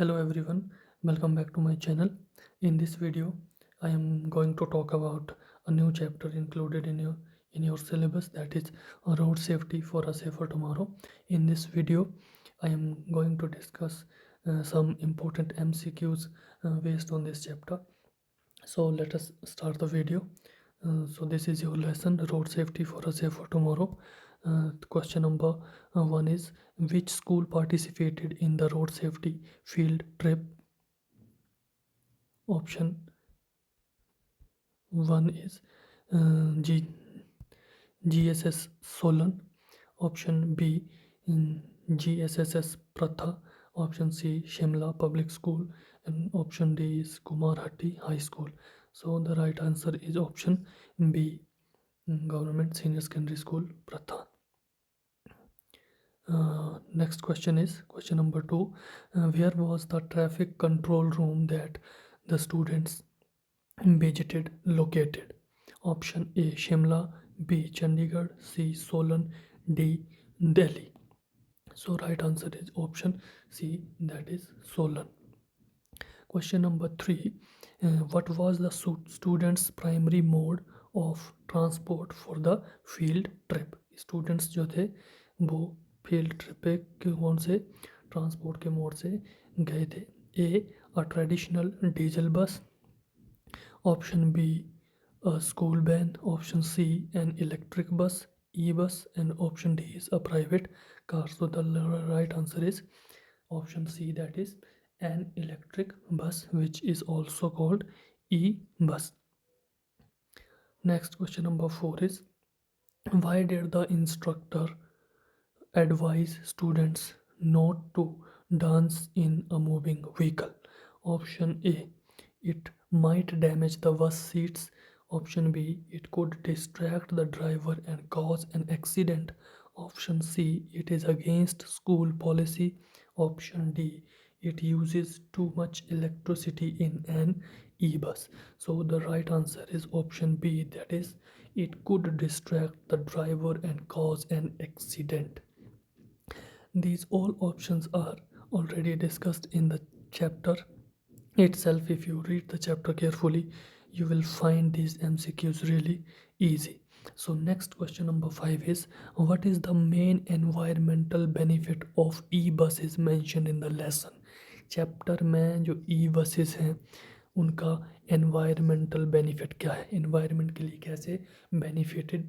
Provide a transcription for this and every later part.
Hello everyone, welcome back to my channel. In this video, I am going to talk about a new chapter included in your syllabus, that is road safety for a safer tomorrow. In this video, I am going to discuss some important MCQs based on this chapter. So let us start the video. So this is your lesson, road safety for a safer tomorrow. Question number one is, which school participated in the road safety field trip? Option one is GSS Solan. Option B, GSSS Pratha. Option C, Shimla Public School. And option D is Kumarhatti High School. So the right answer is option B, Government Senior Secondary School Pratha. Next question is question number two. Where was the traffic control room that the students visited located? Option A, Shimla. B, Chandigarh. C, Solan. D, Delhi. So right answer is option C, that is Solan. Question number three. What was the students primary mode of transport for the field trip? Students जो थे वो field trip पे कौन से transport के mode से गए थे? ए, अ ट्रेडिशनल डीजल बस. Option B, a school van. Option C, an electric bus, e-bus. And option D is a private car. So the right answer is option C, that is an electric bus, which is also called e-bus. Next question number four is, why did the instructor advise students not to dance in a moving vehicle? Option A, it might damage the bus seats. Option B, it could distract the driver and cause an accident. Option C, it is against school policy. Option D, it uses too much electricity in an e-bus. So the right answer is option B, that is it could distract the driver and cause an accident. These all options are already discussed in the chapter itself. If you read the chapter carefully, you will find these MCQs really easy. So next question number 5 is, what is the main environmental benefit of e-buses mentioned in the lesson? Chapter में जो e buses हैं उनका environmental benefit क्या है, environment के लिए कैसे benefited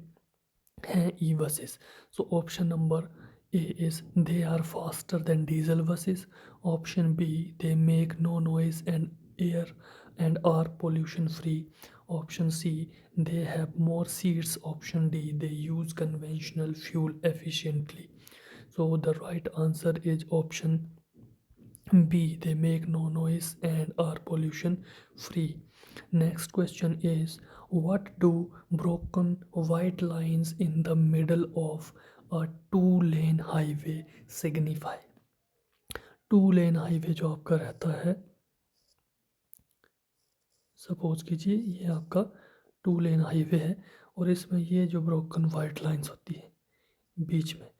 हैं E buses? So option number A is they are faster than diesel buses. Option B, they make no noise and air and are pollution free. Option C, they have more seats. Option D, they use conventional fuel efficiently. So the right answer is option B, they make no noise and are pollution free. Next question is, what do broken white lines in the middle of a two-lane highway signify? Two-lane highway जो आपका रहता है, suppose कीजिए ये आपका two-lane highway है और इसमें ये जो ब्रोकन वाइट लाइंस होती है बीच में,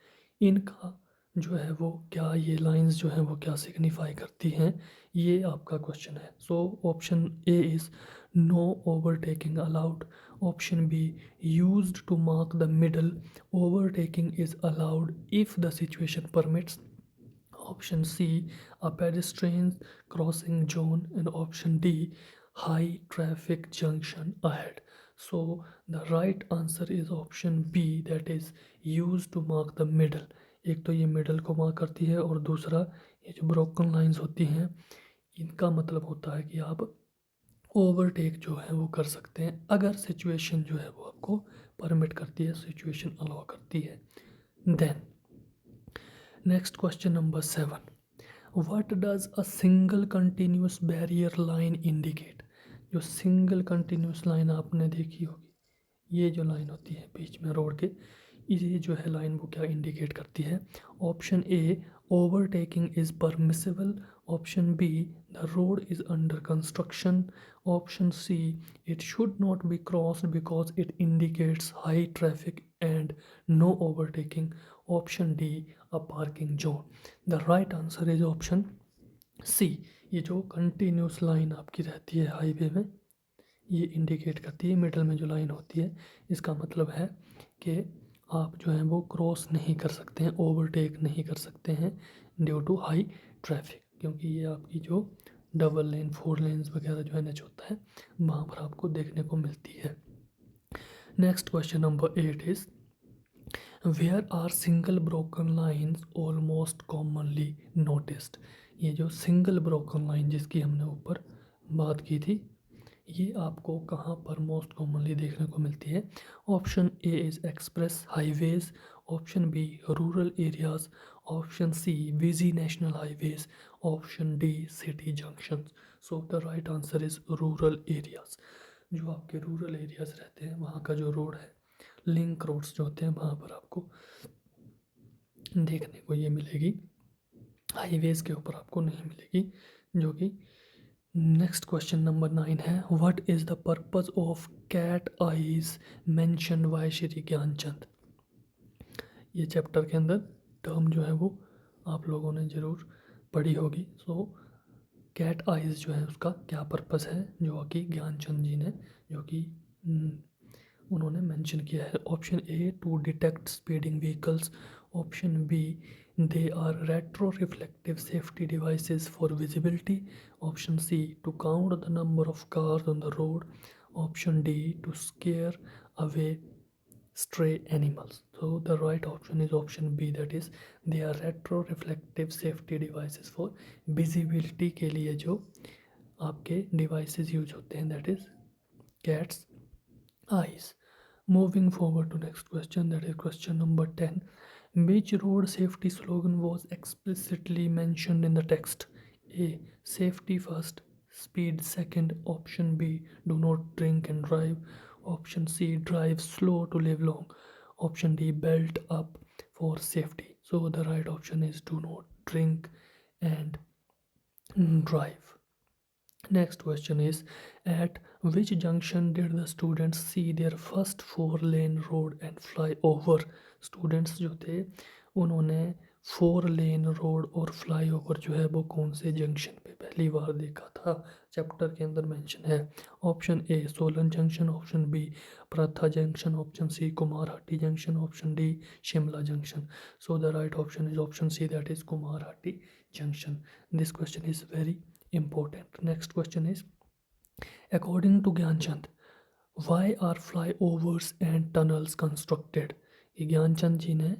इनका जो है वो क्या, ये लाइंस जो हैं वो क्या सिग्निफाई करती हैं, ये आपका क्वेश्चन है. So option A is no overtaking allowed. Option B, used to mark the middle. Overtaking is allowed if the situation permits. Option C, a pedestrian crossing zone. And option D, high traffic junction ahead. So the right answer is option B, that is used to mark the middle. एक तो ये middle को mark करती है और दूसरा ये जो ब्रोकन लाइंस होती हैं इनका मतलब होता है कि आप ओवरटेक जो है वो कर सकते हैं अगर सिचुएशन जो है वो आपको परमिट करती है, सिचुएशन अलाउ करती है. Then next question number 7. What does a single continuous barrier line indicate? जो सिंगल कंटिन्यूस लाइन आपने देखी होगी, ये जो लाइन होती है बीच में रोड के, ये जो है लाइन वो क्या इंडिकेट करती है? Option A, overtaking is permissible. Option B, the road is under construction. Option C, it should not be crossed because it indicates high traffic and no overtaking. Option D, a parking zone. The right answer is option C, ये जो continuous line आपकी रहती है highway में, ये indicate करती है, middle में जो लाइन होती है इसका मतलब है कि आप जो है वो क्रॉस नहीं कर सकते हैं, ओवरटेक नहीं कर सकते हैं ड्यू टू हाई ट्रैफिक, क्योंकि ये आपकी जो डबल लेन, फोर लेन्स वगैरह जो एन एच होता है वहाँ पर आपको देखने को मिलती है। Next question number 8 is where are single broken lines almost commonly noticed. ये जो सिंगल ब्रोकन लाइन जिसकी हमने ऊपर बात की थी, ये आपको कहाँ पर मोस्ट कॉमनली देखने को मिलती है? Option A is express highways, option B rural areas, option C busy national highways, option D city junctions. So the right answer is rural areas. जो आपके रूरल एरियाज रहते हैं वहाँ का जो रोड है, लिंक रोड्स जो होते हैं वहाँ पर आपको देखने को ये मिलेगी, हाईवेज के ऊपर आपको नहीं मिलेगी। जो कि नेक्स्ट क्वेश्चन नंबर 9 है what is the purpose of cat eyes mentioned by Shri Gyanchand. ये चैप्टर के अंदर टर्म जो है वो आप लोगों ने ज़रूर पढ़ी होगी। सो कैट आइज़ जो है उसका क्या पर्पस है, जो कि ज्ञानचंद जी ने जो कि उन्होंने मेंशन किया है। Option A to detect speeding vehicles, option B they are retro reflective safety devices for visibility, option C to count the number of cars on the road, option D to scare away stray animals. So the right option is option B, that is they are retro reflective safety devices for visibility के लिए जो आपके devices use होते हैं, that is cat's eyes. Moving forward to next question, that is question number 10. Which road safety slogan was explicitly mentioned in the text? A. Safety first, speed second. Option B. Do not drink and drive. Option C. Drive slow to live long. Option D. Belt up for safety. So the right option is do not drink and drive. Next question is at which junction did the students see their first 4 lane road and fly over? Students जो थे उन्होंने 4 lane road और fly over जो है वो कौन से junction पे पहली बार देखा था? चैप्टर के अंदर मेंशन है। Option A Solan junction, option B Pratha junction, option C Kumarhatti junction, option D Shimla junction. So the right option is option C, that is Kumarhatti junction. This question is very important. Next question is according to Gyanchand, why are flyovers and tunnels constructed? ये ज्ञानचंद जी ने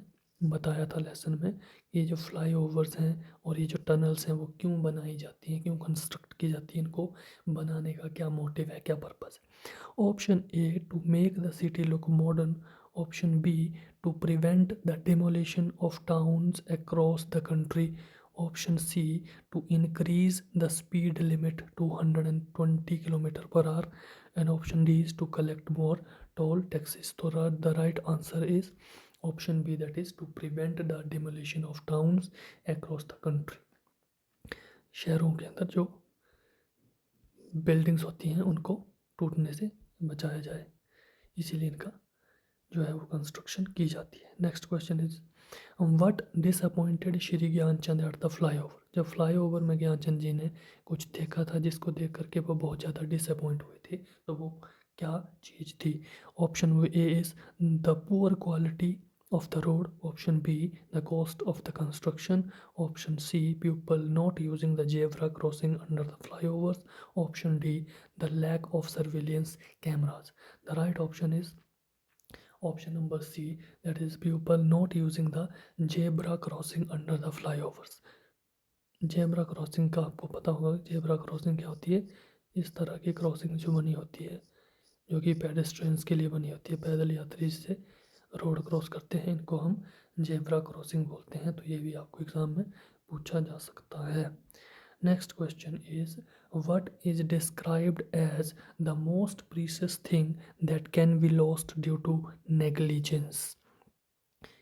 बताया था lesson में, ये जो flyovers हैं और ये जो टनल्स हैं वो क्यों बनाई जाती हैं, क्यों कंस्ट्रक्ट की जाती हैं, इनको बनाने का क्या मोटिव है, क्या पर्पस है? Option A to make the city look modern, option B to prevent the demolition of towns across the country, option C to increase the speed limit to 120 km per hour, and option D is to collect more toll taxes. So the right answer is option B, that is to prevent the demolition of towns across the country. शहरों के अंदर जो buildings होती हैं उनको टूटने से बचाया जाए, इसीलिए इनका जो है वो कंस्ट्रक्शन की जाती है. Next question is what disappointed Shri Gyanchand at the flyover. जब फ्लाईओवर में ज्ञानचंद जी ने कुछ देखा था जिसको देख करके वो बहुत ज़्यादा डिसअपॉइंट हुए थे, तो वो क्या चीज़ थी? Option A is the poor quality of the road, option B the cost of the construction, option C people not using the zebra crossing under the flyovers, option D the lack of surveillance cameras. The right option is option number C, that is people not using the zebra crossing under the flyovers. Zebra crossing का आपको पता होगा, zebra crossing क्या होती है? इस तरह की क्रॉसिंग जो बनी होती है जो कि पेडेस्ट्रियंस के लिए बनी होती है, पैदल यात्री से रोड क्रॉस करते हैं, इनको हम जेब्रा क्रॉसिंग बोलते हैं. तो ये भी आपको एग्ज़ाम में पूछा जा सकता है. Next question is what is described as the most precious thing that can be lost due to negligence.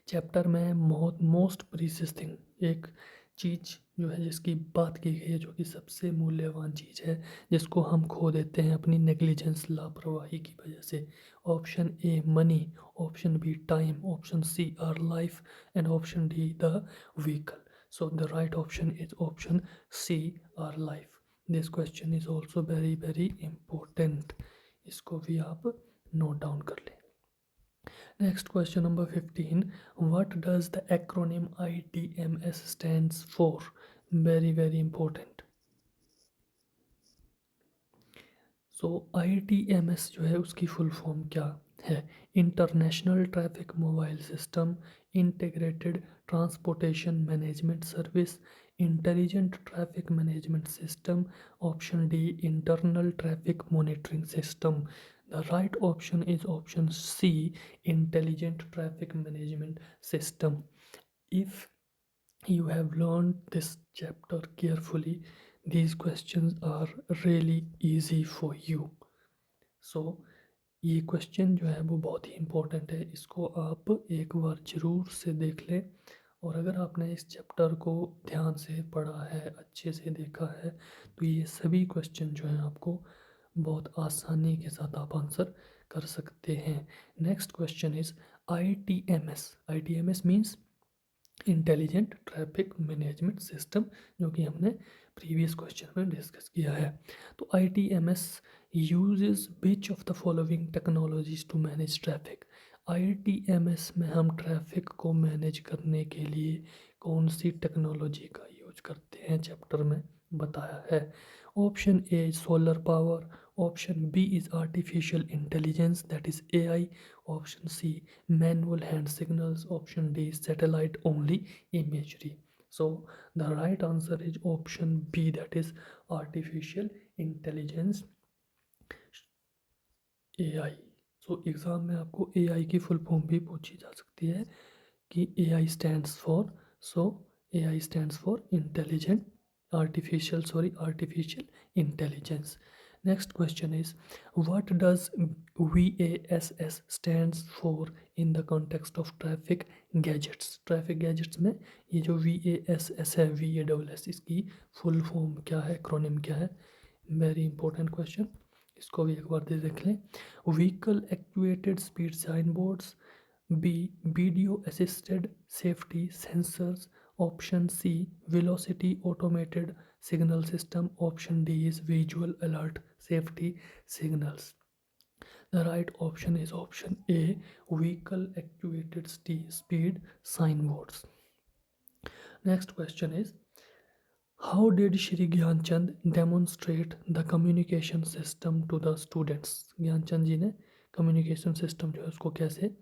Chapter में मोस्ट प्रीशियस थिंग, एक चीज़ जो है जिसकी बात की गई है, जो कि सबसे मूल्यवान चीज़ है जिसको हम खो देते हैं अपनी नेग्लिजेंस, लापरवाही की वजह से. Option A money, option B time, option C our life, and option D the vehicle. So the right option is option C, our life. This question is also very very important. इसको भी आप note down कर लें. Next question number 15. What does the acronym ITMS stands for? Very very important. So ITMS जो है उसकी full form क्या है? International traffic mobile system, integrated transportation management service, intelligent traffic management system. Option D, internal traffic monitoring system. The right option is option C, intelligent traffic management system. If you have learned this chapter carefully, these questions are really easy for you. So ये question जो है वो बहुत ही important है, इसको आप एक बार ज़रूर से देख लें. और अगर आपने इस चैप्टर को ध्यान से पढ़ा है, अच्छे से देखा है, तो ये सभी क्वेश्चन जो हैं आपको बहुत आसानी के साथ आप आंसर कर सकते हैं. Next question is ITMS. ITMS means intelligent traffic management system, जो कि हमने प्रीवियस क्वेश्चन में डिस्कस किया है. तो ITMS uses which of the following technologies to manage traffic. ITMS में हम ट्रैफिक को मैनेज करने के लिए कौन सी टेक्नोलॉजी का यूज करते हैं, चैप्टर में बताया है. Option A solar power, option B is artificial intelligence, that is AI, option C manual hand signals, option D satellite only imagery. So the right answer is option B, that is artificial intelligence, AI. So exam में आपको AI की full form भी पूछी जा सकती है कि AI stands for, so AI stands for artificial intelligence. Next question is, what does VASS stands for in the context of traffic gadgets. Traffic gadgets में ये जो VASS है, VASS, इसकी फुल फॉर्म क्या है, एक्रोनिम क्या है? वेरी इंपॉर्टेंट क्वेश्चन, इसको भी एक बार देख लें. Vehicle actuated speed sign boards, B video assisted safety sensors, option C velocity automated signal system, option D is visual alert safety signals. The right option is option A, vehicle actuated speed signboards. Next question is, how did Shri Gyanchand demonstrate the communication system to the students? Gyanchand ji ने communication system जो है उसको कैसे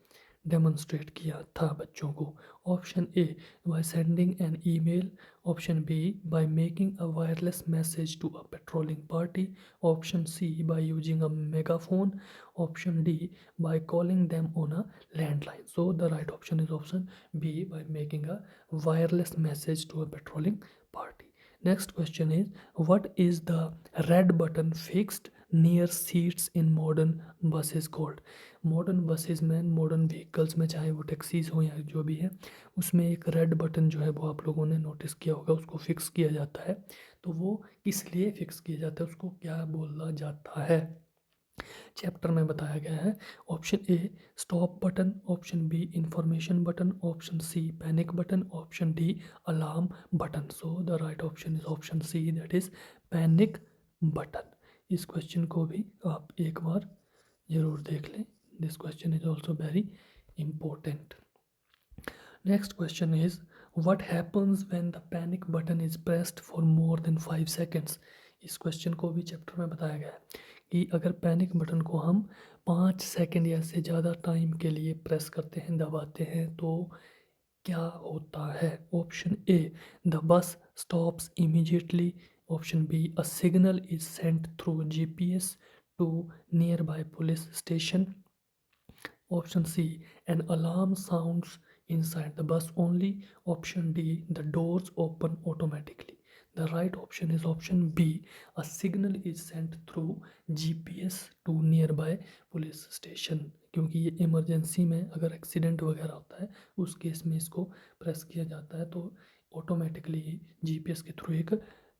demonstrate किया था बच्चों को. Option A by sending an email, option B by making a wireless message to a patrolling party, option C by using a megaphone, option D by calling them on a landline. So the right option is option B, by making a wireless message to a patrolling party. Next question is, what is the red button fixed near seats in modern buses called? Modern buses में, modern vehicles में, चाहे वो taxis हो या जो भी है, उसमें एक रेड बटन जो है वो आप लोगों ने नोटिस किया होगा, उसको फिक्स किया जाता है. तो वो किस लिए फिक्स किया जाता है, उसको क्या बोला जाता है, चैप्टर में बताया गया है. Option A stop button, option B information button, option C panic button, option D alarm button. So the right option is option C, that is panic button. इस क्वेश्चन को भी आप एक बार ज़रूर देख लें. This question is also very important. Next question is, what happens when the panic button is pressed for more than 5 seconds? इस क्वेश्चन को भी चैप्टर में बताया गया है कि अगर पैनिक बटन को हम 5 सेकंड या से ज़्यादा टाइम के लिए प्रेस करते हैं, दबाते हैं, तो क्या होता है. Option A the bus stops immediately, option B a signal is sent through GPS to nearby police station, option C an alarm sounds inside the bus only, option D the doors open automatically. The right option is option B, a signal is sent through GPS to nearby police station. क्योंकि ये emergency में अगर accident वगैरह होता है उस case में इसको प्रेस किया जाता है, तो ऑटोमेटिकली GPS के थ्रू एक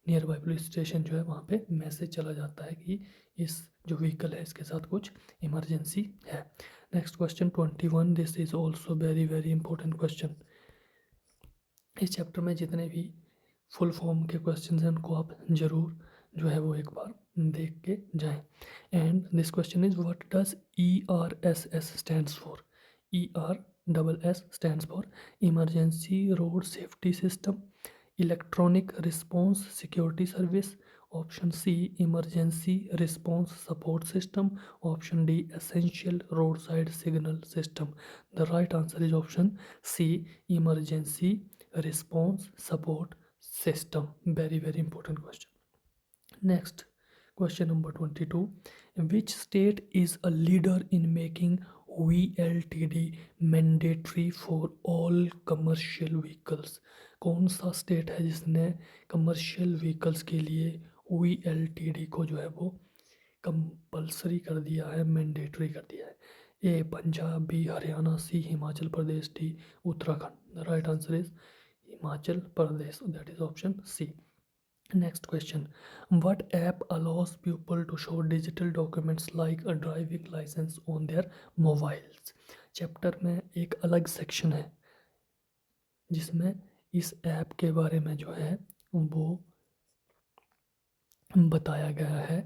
नियर बाय पुलिस स्टेशन जो है वहाँ पे मैसेज चला जाता है कि इस जो व्हीकल है इसके साथ कुछ इमरजेंसी है. Next question 21. This is also very important question. इस चैप्टर में जितने भी फुल फॉर्म के क्वेश्चन हैं उनको आप ज़रूर जो है वो एक बार देख के जाएं। And this question is what does ERSS stands for. ERSS stands for emergency road safety system, electronic response security service, option C emergency response support system, option D essential road side signal system. The right answer is option C emergency response support system. Very very important question. Next, question number 22. Which state is a leader in making VLTD mandatory for all commercial vehicles? कौन सा state है जिसने commercial vehicles के लिए VLTD को जो है वो कंपल्सरी कर दिया है, मैंडेटरी कर दिया है? A Punjab, B Haryana, C Himachal Pradesh, D Uttarakhand. The right answer is Himachal Pradesh. That is option C. Next question. What app allows people to show digital documents like a driving license on their mobiles? Chapter में एक अलग section है जिसमें इस app के बारे में जो है वो बताया गया है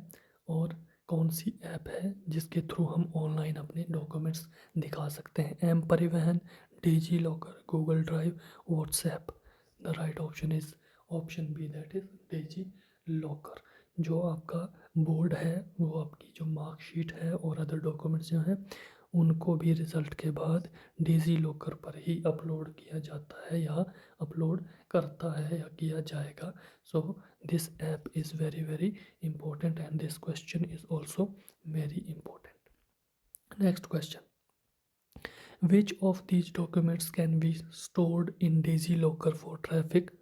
और कौन सी ऐप है जिसके थ्रू हम ऑनलाइन अपने डॉक्यूमेंट्स दिखा सकते हैं। M Parivahan, DigiLocker, Google Drive, WhatsApp. The right option is option B, that is DigiLocker. जो आपका बोर्ड है वो आपकी जो मार्कशीट है और अदर डॉक्यूमेंट्स जो हैं उनको भी रिज़ल्ट के बाद डिजी लॉकर पर ही अपलोड किया जाता है या अपलोड करता है या किया जाएगा। सो this app is very very important and this question is also very important. Next question. Which of these documents can be stored in DigiLocker for traffic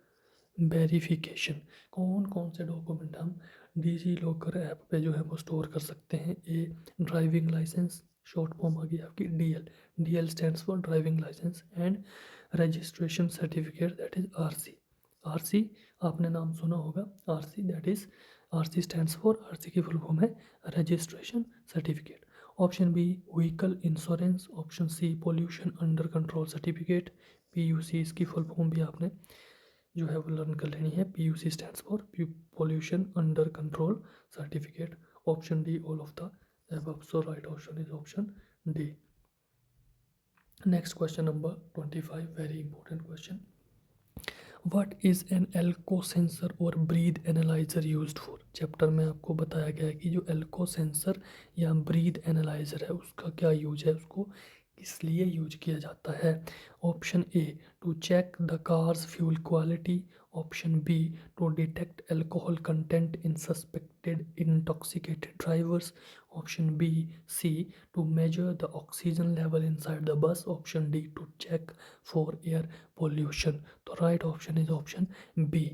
verification? कौन कौन से डॉक्यूमेंट हम डिजी लॉकर ऐप पे जो है वो store कर सकते हैं? A driving licence, short form आ गई आपकी DL। DL stands for driving licence and registration certificate, that is RC। RC आपने नाम सुना होगा, RC that is RC stands for, RC की फुल फॉर्म है registration certificate. Option B vehicle insurance, option C pollution under control certificate, PUC इसकी full form भी आपने जो है वो लर्न कर लेनी है। PUC stands for pollution under control certificate. Option D all of the above, so right option is option D. Next question number 25, very important question. What is an elko sensor और breathe analyzer used for? Chapter में आपको बताया गया है कि जो elko sensor या breathe analyzer है उसका क्या यूज है, उसको किस लिए यूज किया जाता है? Option A to check the car's fuel quality, option B to detect alcohol content in suspected intoxicated drivers, option B C to measure the oxygen level inside the bus, option D to check for air pollution. तो right option is option B,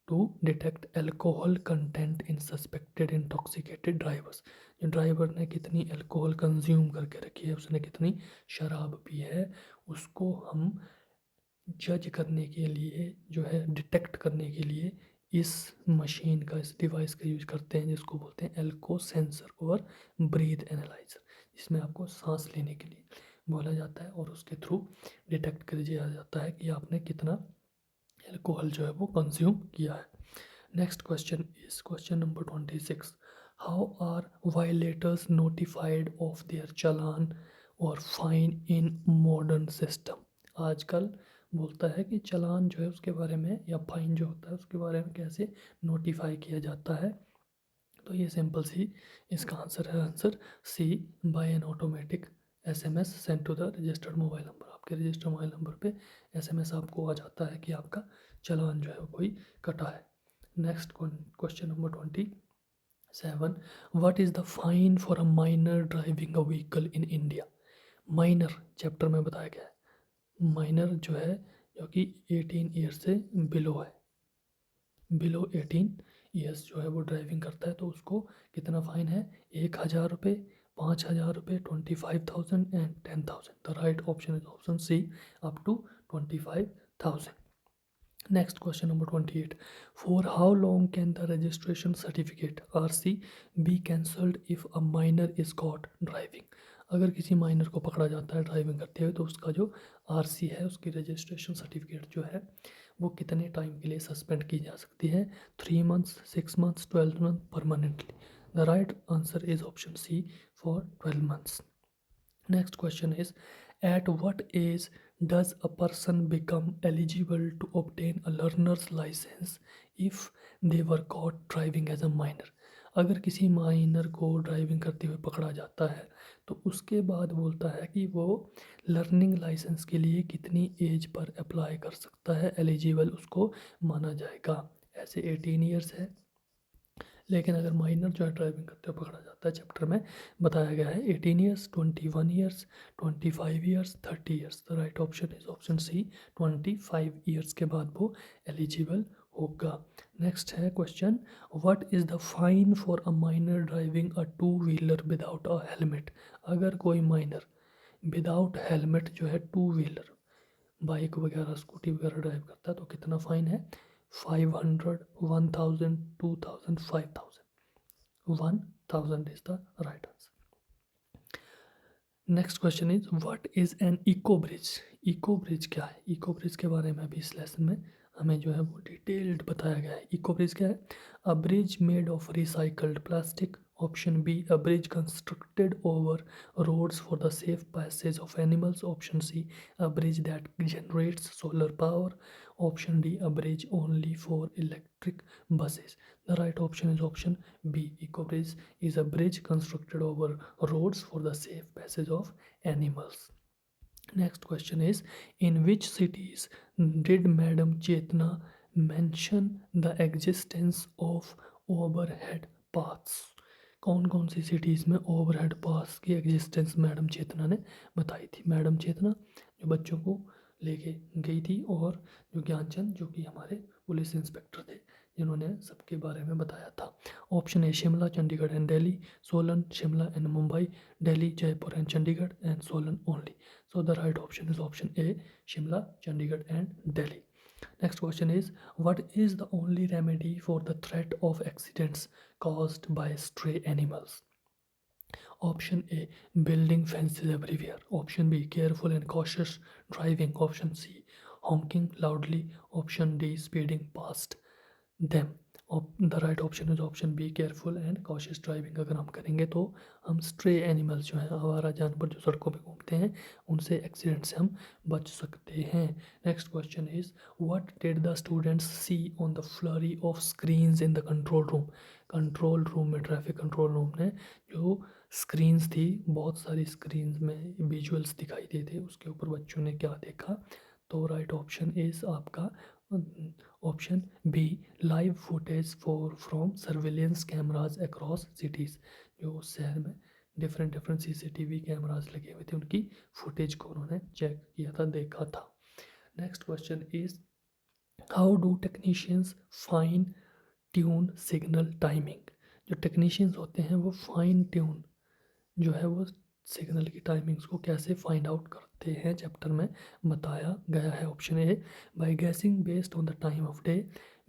to detect alcohol content in suspected intoxicated drivers. जो driver ने कितनी alcohol consume करके रखी है, उसने कितनी शराब पी है, उसको हम जज करने के लिए जो है डिटेक्ट करने के लिए इस मशीन का, इस डिवाइस का यूज करते हैं जिसको बोलते हैं एल्को सेंसर और ब्रीथ एनालाइजर, जिसमें आपको सांस लेने के लिए बोला जाता है और उसके थ्रू डिटेक्ट कर दिया जाता है कि आपने कितना एल्कोहल जो है वो कंज्यूम किया है। Next question is question number 26. How are violators notified of their challan और फाइन इन मॉडर्न सिस्टम? आजकल बोलता है कि चालान जो है उसके बारे में या फाइन जो होता है उसके बारे में कैसे नोटिफाई किया जाता है। तो ये सिंपल सी इसका आंसर है, answer C by an automatic SMS send to the registered mobile number. आपके रजिस्टर्ड मोबाइल नंबर पे SMS आपको आ जाता है कि आपका चालान जो है कोई कटा है। Next question number 27. What is the fine for a minor driving a vehicle in India? Minor chapter में बताया गया है, माइनर जो है जो कि 18 ईयर से बिलो है, बिलो 18 ईयर्स जो है वो ड्राइविंग करता है तो उसको कितना फ़ाइन है? 1,000 रुपये, 5,000 रुपये, 25,000 and 10,000। The right option is option C, up to 25,000। Next question number 28. For how long can the registration certificate RC be cancelled if a minor is caught driving? अगर किसी माइनर को पकड़ा जाता है ड्राइविंग करते हुए तो उसका जो आरसी है, उसकी रजिस्ट्रेशन सर्टिफिकेट जो है वो कितने टाइम के लिए सस्पेंड की जा सकती है? 3 months, 6 months, 12 month, permanently. The right answer is option C for 12 months. Next question is, at what age does a person become eligible to obtain a learner's license if they were caught driving as a minor? अगर किसी minor को driving करते हुए पकड़ा जाता है तो उसके बाद बोलता है कि वो लर्निंग लाइसेंस के लिए कितनी एज पर अप्लाई कर सकता है, एलिजिबल उसको माना जाएगा। ऐसे 18 ईयर्स है, लेकिन अगर माइनर जो है ड्राइविंग करते हुए पकड़ा जाता है, चैप्टर में बताया गया है 18 years, 21 years, 25 years, 30 years. The right option is option C, 25 years के बाद वो एलिजिबल होगा। नेक्स्ट है question, what is the fine for a minor driving a two wheeler without a helmet? अगर कोई माइनर विदाउट हेलमेट जो है two wheeler bike वगैरह स्कूटी वगैरह ड्राइव करता है तो कितना फ़ाइन है? 500, 1000, 2000, 5000। 1000 is the right answer. Next question is, what is an eco bridge? Eco bridge क्या है? इको ब्रिज के बारे में अभी इस लेसन में हमें जो है वो डिटेल्ड बताया गया है। इको ब्रिज क्या है? A bridge made of recycled plastic. Option B, a bridge constructed over roads for the safe passage of animals. Option C, a bridge that generates solar power. Option D, a bridge only for electric buses. The right option is option B. Eco bridge is a bridge constructed over roads for the safe passage of animals. Next question is, in which cities did Madam Chetna mention the existence of overhead paths? कौन कौन सी cities में overhead पास की existence madam चेतना ने बताई थी? Madam चेतना जो बच्चों को लेके गई थी, और जो ज्ञानचंद जो कि हमारे पुलिस इंस्पेक्टर थे जिन्होंने सबके बारे में बताया था। Option A, Shimla, Chandigarh and Delhi, Solan, Shimla and Mumbai, Delhi, Jaipur and Chandigarh and Solan only. So the right option is option A, Shimla, Chandigarh and Delhi. Next question is, what is the only remedy for the threat of accidents caused by stray animals? Option A, building fences everywhere. Option B, careful and cautious driving. Option C, honking loudly. Option D, speeding past them. The right option is option B, careful and cautious driving. अगर हम करेंगे तो हम stray animals जो हैं, आवारा जानवर जो सड़कों पे घूमते हैं, उनसे एक्सीडेंट से हम बच सकते हैं। Next question is, what did the students see on the flurry of screens in the control room? Control room में, ट्रैफिक कंट्रोल रूम में जो स्क्रीन्स थी, बहुत सारी स्क्रीन्स में विजुअल्स दिखाई देते थे, उसके ऊपर बच्चों ने क्या देखा? तो राइट ऑप्शन इज आपका option B, live footage for from surveillance cameras across cities. जो उस शहर में डिफरेंट डिफरेंट सीसीटीवी कैमराज लगे हुए थे, उनकी फुटेज को उन्होंने चेक किया था, देखा था। Next question is, how do technicians fine tune signal timing? जो टेक्नीशियंस होते हैं वो फाइन ट्यून जो है वो सिग्नल की टाइमिंग्स को कैसे फाइंड आउट करते हैं, चैप्टर में बताया गया है। Option A, by guessing based on the time of day.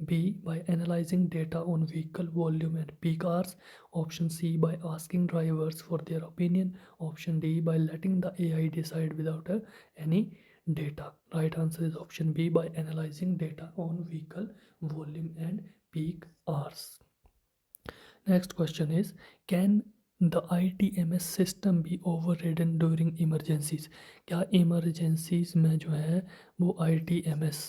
B, by analysing data on vehicle volume and peak hours. Option C, by asking drivers for their opinion. Option D, by letting the AI decide without any data. Right answer is option B, by analysing data on vehicle volume and peak hours. Next question is, can the ITMS system be overridden during emergencies? क्या emergencies में जो है वो ITMS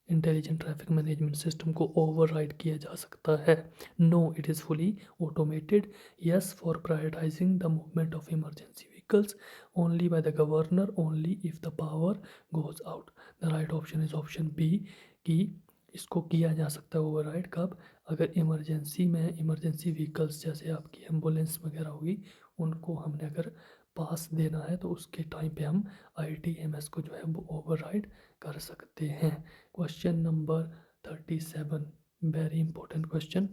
intelligent traffic management system को override किया जा सकता है? No, it is fully automated. Yes, for prioritising the movement of emergency vehicles only by the governor, only if the power goes out. The right option is option B, कि इसको किया जा सकता है ओवरराइड कब? अगर इमरजेंसी में, emergency vehicles जैसे आपकी एम्बुलेंस वगैरह होगी, उनको हमने अगर पास देना है तो उसके टाइम पे हम ITMS को जो है वो ओवरराइड कर सकते हैं। Question number 37, very important question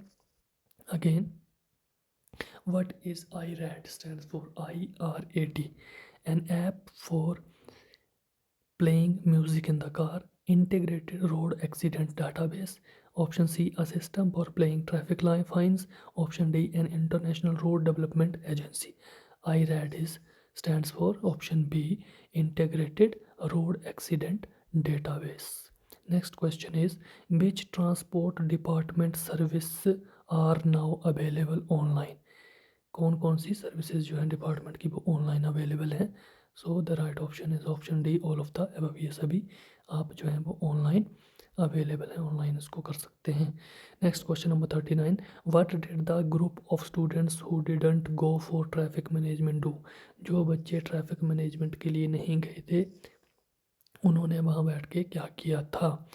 again, what is IRAD? Stands for IRAD, an app for playing music in the car, integrated road accident database. Option C, a system for paying traffic fines. Option D, an international road development agency. IRAD is stands for option B, integrated road accident database. Next question is, which transport department service are now available online? कौन कौन सी services जो हैं department की वो online available हैं? सो the right option is option D, all of the above. ये सभी आप जो हैं वो ऑनलाइन अवेलेबल हैं, ऑनलाइन इसको कर सकते हैं। Next question number 39, what did the group of students who didn't go for traffic management do? जो बच्चे ट्रैफिक मैनेजमेंट के लिए नहीं गए थे उन्होंने वहाँ बैठ के क्या किया था?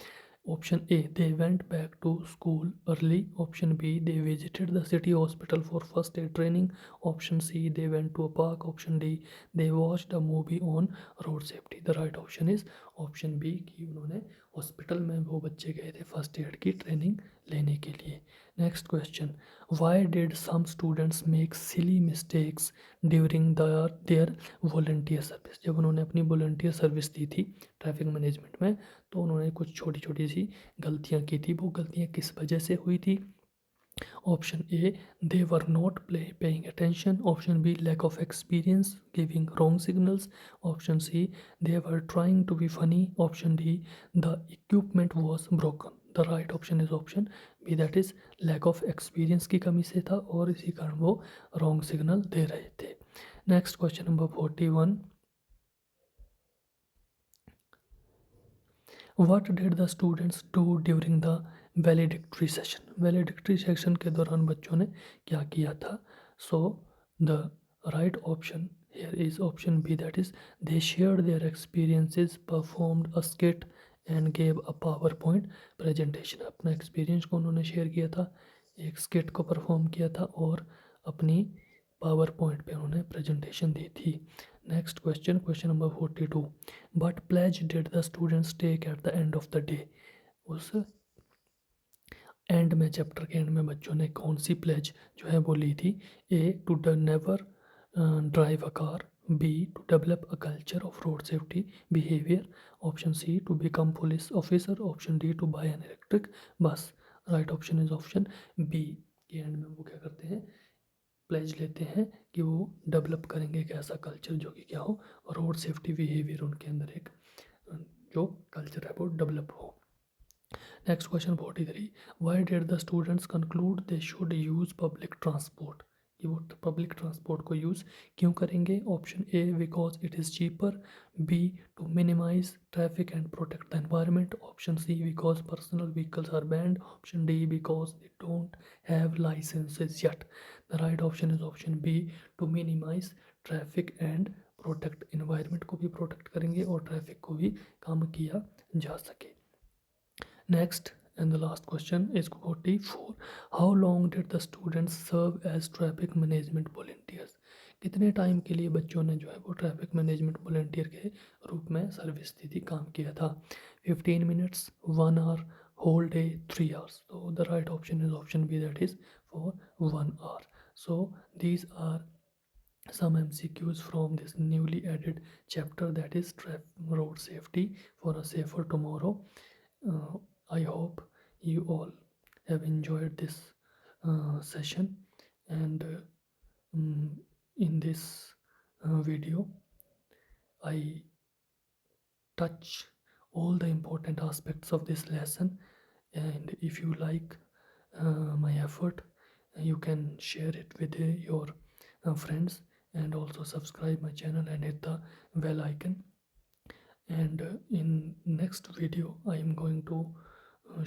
Option A, they went back to school early. Option B, they visited the city hospital for first aid training. Option C, they went to a park. Option D, they watched a movie on road safety. The right option is option B, कि उन्होंने hospital में वो बच्चे गए थे first aid की training लेने के लिए। Next question, why did some students make silly mistakes during their volunteer service? जब उन्होंने अपनी वॉलंटियर सर्विस दी थी ट्रैफिक मैनेजमेंट में तो उन्होंने कुछ छोटी छोटी सी गलतियाँ की थी। वो गलतियाँ किस वजह से हुई थी? Option A, they were not paying attention. Option B, lack of experience giving wrong signals. Option C, they were trying to be funny. Option D, the equipment was broken. The right option is option B, that is lack of experience की कमी से था और इसी कारण वो wrong signal दे रहे थे। Next question number 41, what did the students do during the valedictory session? Valedictory session के दौरान बच्चों ने क्या किया था? So the right option here is option B, that is they shared their experiences, performed a skit and gave a PowerPoint presentation. अपना experience को उन्होंने शेयर किया था, एक स्किट को परफॉर्म किया था और अपनी पावर पॉइंट पे उन्होंने प्रेजेंटेशन दी थी। Next question, question number 42, but pledge did the students take at the end of the day? उस एंड में, चैप्टर के एंड में बच्चों ने कौन सी प्लेज जो है वो ली थी? A, to never drive a car. B, to develop a culture of road safety behaviour. Option C, to become police officer. Option D, to buy an electric bus. Right option is option B, के end में वो क्या करते हैं? Pledge लेते हैं कि वो डेवलप करेंगे एक ऐसा कल्चर जो कि क्या हो, रोड सेफ्टी बिहेवियर उनके अंदर एक जो कल्चर है वो डेवलप हो। Next question 43, why did the students conclude they should use public transport? कि वो पब्लिक ट्रांसपोर्ट को यूज़ क्यों करेंगे? Option A, because it is cheaper. B, to minimise traffic and protect the environment. Option C, because personal vehicles are banned. Option D, because they don't have licences yet. The right option is option B, to minimise traffic and protect, environment को भी protect करेंगे और traffic को भी कम किया जा सके। Next and the last question is 44. How long did the students serve as traffic management volunteers? कितने टाइम के लिए बच्चों ने जो है वो ट्रैफिक मैनेजमेंट वॉलंटियर के रूप में सर्विस दी थी, काम किया था? 15 minutes, 1 hour, whole day, 3 hours. तो the right option is option B, that is for 1 hour. So these are some MCQs from this newly added chapter, that is road safety for a safer tomorrow. I hope you all have enjoyed this session, and in this video I touch all the important aspects of this lesson, and if you like my effort, you can share it with your friends, and also subscribe my channel and hit the bell icon. And in next video I am going to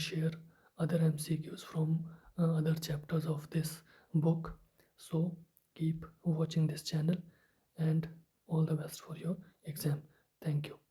share other MCQs from other chapters of this book. So keep watching this channel, and all the best for your exam. Thank you.